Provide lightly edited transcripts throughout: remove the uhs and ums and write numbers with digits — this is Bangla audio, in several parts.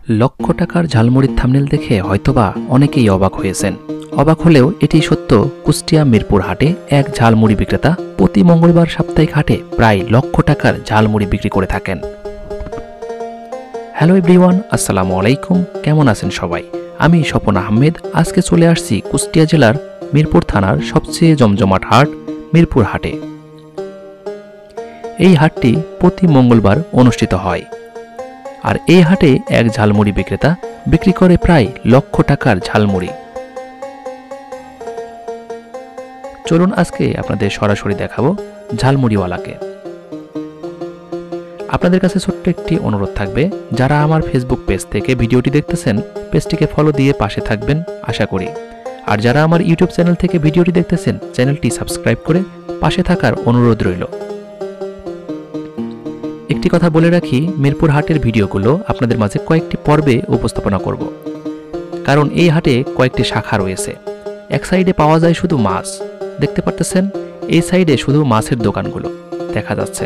লক্ষ টাকার ঝালমুড়ির থাম্বনেল দেখে হয়তোবা অনেকেই অবাক হয়েছেন। অবাক হলেও এটি সত্য, কুষ্টিয়া মিরপুর হাটে এক ঝালমুড়ি বিক্রেতা প্রতি মঙ্গলবার সাপ্তাহিক হাটে প্রায় লক্ষ টাকার ঝালমুড়ি বিক্রি করে থাকেন। হ্যালো এভরিওয়ান, আসসালামু আলাইকুম। কেমন আছেন সবাই? আমি স্বপন আহমেদ। আজকে চলে আসছি কুষ্টিয়া জেলার মিরপুর থানার সবচেয়ে জমজমাট হাট মিরপুর হাটে। এই হাটটি প্রতি মঙ্গলবার অনুষ্ঠিত হয়, আর এই হাটে এক ঝালমুড়ি বিক্রেতা বিক্রি করে প্রায় লক্ষ টাকার ঝালমুড়ি। চলুন আজকে আপনাদের সরাসরি দেখাবো ঝালমুড়িওয়ালাকে। আপনাদের কাছে ছোট্ট একটি অনুরোধ থাকবে, যারা আমার ফেসবুক পেজ থেকে ভিডিওটি দেখতেছেন পেজটিকে ফলো দিয়ে পাশে থাকবেন আশা করি। আর যারা আমার ইউটিউব চ্যানেল থেকে ভিডিওটি দেখতেছেন চ্যানেলটি সাবস্ক্রাইব করে পাশে থাকার অনুরোধ রইল। একটি কথা বলে রাখি, মিরপুর হাটের ভিডিওগুলো আপনাদের মাঝে কয়েকটি পর্বে উপস্থাপনা করব, কারণ এই হাটে কয়েকটি শাখা রয়েছে। এক সাইডে পাওয়া যায় শুধু মাছ, দেখতে পারতেছেন। এই সাইডে শুধু মাছের দোকানগুলো দেখা যাচ্ছে।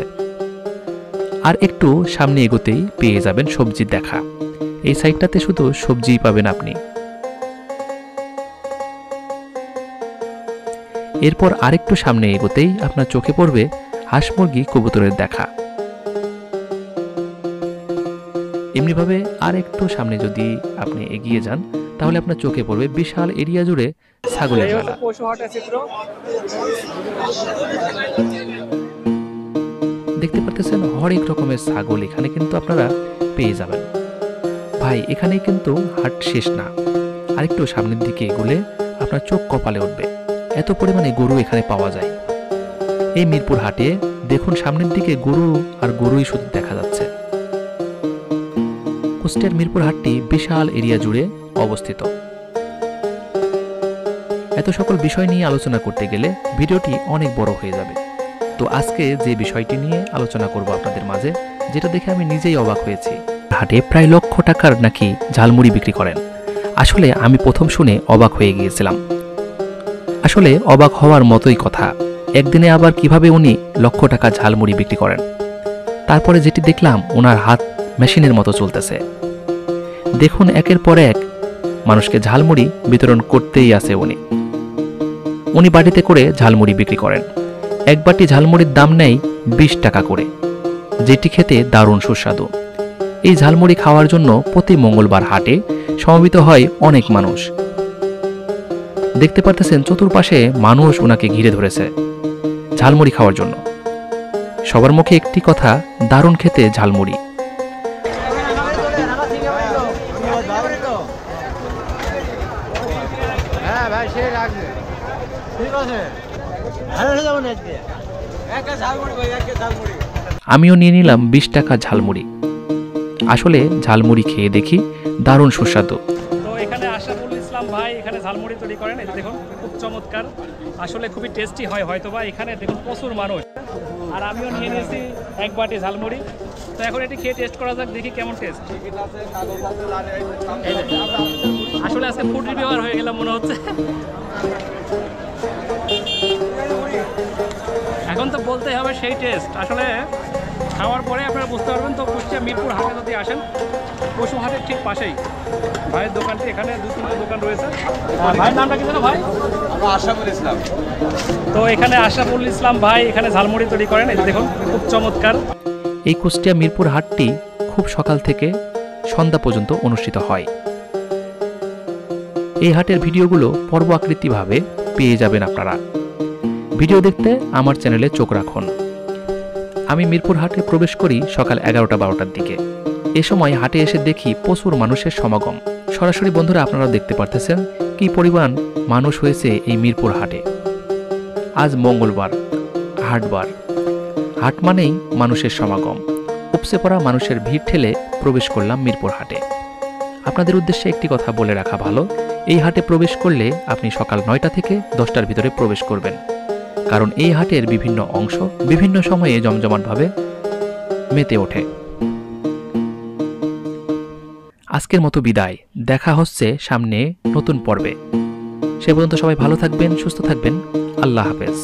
আর একটু সামনে এগোতেই পেয়ে যাবেন সবজির দেখা। এই সাইডটাতে শুধু সবজিই পাবেন আপনি। এরপর আরেকটু সামনে এগোতেই আপনার চোখে পড়বে হাঁস মুরগি কবুতরের দেখা। এমনিভাবে আর একটু সামনে যদি আপনি এগিয়ে যান তাহলে আপনার চোখে পড়বে বিশাল এরিয়া জুড়ে ছাগলের মেলা। দেখতে পারতেছেন হরেক রকমের ছাগল এখানে কিন্তু আপনারা পেয়ে যাবেন। ভাই, এখানেই কিন্তু হাট শেষ না, আরেকটু সামনের দিকে এগুলে আপনার চোখ কপালে উঠবে, এত পরিমাণে গরু এখানে পাওয়া যায়। এই মিরপুর হাটে দেখুন সামনের দিকে গরু আর গরুই শুধু দেখা যাচ্ছে। কুষ্টিয়ার মিরপুর হাটটি বিশাল এরিয়া জুড়ে অবস্থিত। এত সকল বিষয় নিয়ে আলোচনা করতে গেলে ভিডিওটি অনেক বড় হয়ে যাবে। তো আজকে যে বিষয়টি নিয়ে আলোচনা করব আপনাদের মাঝে, যেটা দেখে আমি নিজেই অবাক হয়েছি। হাটে প্রায় লক্ষ টাকার নাকি ঝালমুড়ি বিক্রি করেন। আসলে আমি প্রথম শুনে অবাক হয়ে গিয়েছিলাম। আসলে অবাক হওয়ার মতোই কথা। একদিনে আবার কিভাবে উনি লক্ষ টাকা ঝালমুড়ি বিক্রি করেন। তারপরে যেটি দেখলাম, ওনার হাত মেশিনের মতো চলতেছে। দেখুন একের পর এক মানুষকে ঝালমুড়ি বিতরণ করতেই আছে উনি বাটিতে করে ঝালমুড়ি বিক্রি করেন। এক বাটি ঝালমুড়ির দাম নেয় 20 টাকা করে, যেটি খেতে দারুণ সুস্বাদু। এই ঝালমুড়ি খাওয়ার জন্য প্রতি মঙ্গলবার হাটে সমবেত হয় অনেক মানুষ। দেখতে পারতেছেন চতুর্পাশে মানুষ ওনাকে ঘিরে ধরেছে ঝালমুড়ি খাওয়ার জন্য। সবার মুখে একটি কথা, দারুণ খেতে ঝালমুড়ি। আমিও নিয়ে নিলাম 20 টাকা ঝালমুড়ি। আসলে ঝালমুড়ি খেয়ে দেখি দারুণ সুস্বাদু। তো এখানে আশরাফুল ইসলাম ভাই এখানে ঝালমুড়ি তৈরি করেন। এই দেখুন খুব চমৎকার, আসলে খুবই টেস্টি হয় হয়তোবা। এখানে দেখুন প্রচুর মানুষ, আর আমিও নিয়ে নিয়েছি এক বাটি ঝালমুড়ি। তো এখন এটি খেয়ে টেস্ট করা যাক, দেখি কেমন টেস্ট। আসলে আজকে ফুড রিভিউয়ার হয়ে গেলাম মনে হচ্ছে। এখন তো বলতেই হবে সেই টেস্ট। আসলে খাওয়ার পরে আপনারা বুঝতে পারবেন। তো কুষ্টিয়া মিরপুর হাটে যদি আসেন, পশু হাটের ঠিক পাশেই ভাইয়ের দোকানটি, এখানে 2-3টা দোকান রয়েছে। ভাইয়ের নামটা কি জানো ভাই? আশরাফুল ইসলাম। তো এখানে আশরাফুল ইসলাম ভাই এখানে ঝালমুড়ি তৈরি করেন। এই দেখুন খুব চমৎকার। এই কুষ্টিয়া মিরপুর হাটটি খুব সকাল থেকে সন্ধ্যা পর্যন্ত অনুষ্ঠিত হয়। এই হাটের ভিডিওগুলো পর্ব আকৃতিভাবে পেয়ে যাবেন আপনারা। ভিডিও দেখতে আমার চ্যানেলে চোখ রাখুন। আমি মিরপুর হাটে প্রবেশ করি সকাল 11টা-12টার দিকে। এ সময় হাটে এসে দেখি প্রচুর মানুষের সমাগম। সরাসরি বন্ধুরা আপনারা দেখতে পারতেছেন কি পরিমাণ মানুষ হয়েছে এই মিরপুর হাটে। আজ মঙ্গলবার, হাটবার। হাট মানেই মানুষের সমাগম। উপচে পড়া মানুষের ভিড় ঠেলে প্রবেশ করলাম মিরপুর হাটে। আপনাদের উদ্দেশ্যে একটি কথা বলে রাখা ভালো, এই হাটে প্রবেশ করলে আপনি সকাল 9টা থেকে 10টার ভিতরে প্রবেশ করবেন, কারণ এই হাটের বিভিন্ন অংশ বিভিন্ন সময়ে জমজমাটভাবে মেতে ওঠে। আজকের মতো বিদায়, দেখা হচ্ছে সামনে নতুন পর্বে। সে পর্যন্ত সবাই ভালো থাকবেন, সুস্থ থাকবেন। আল্লাহ হাফেজ।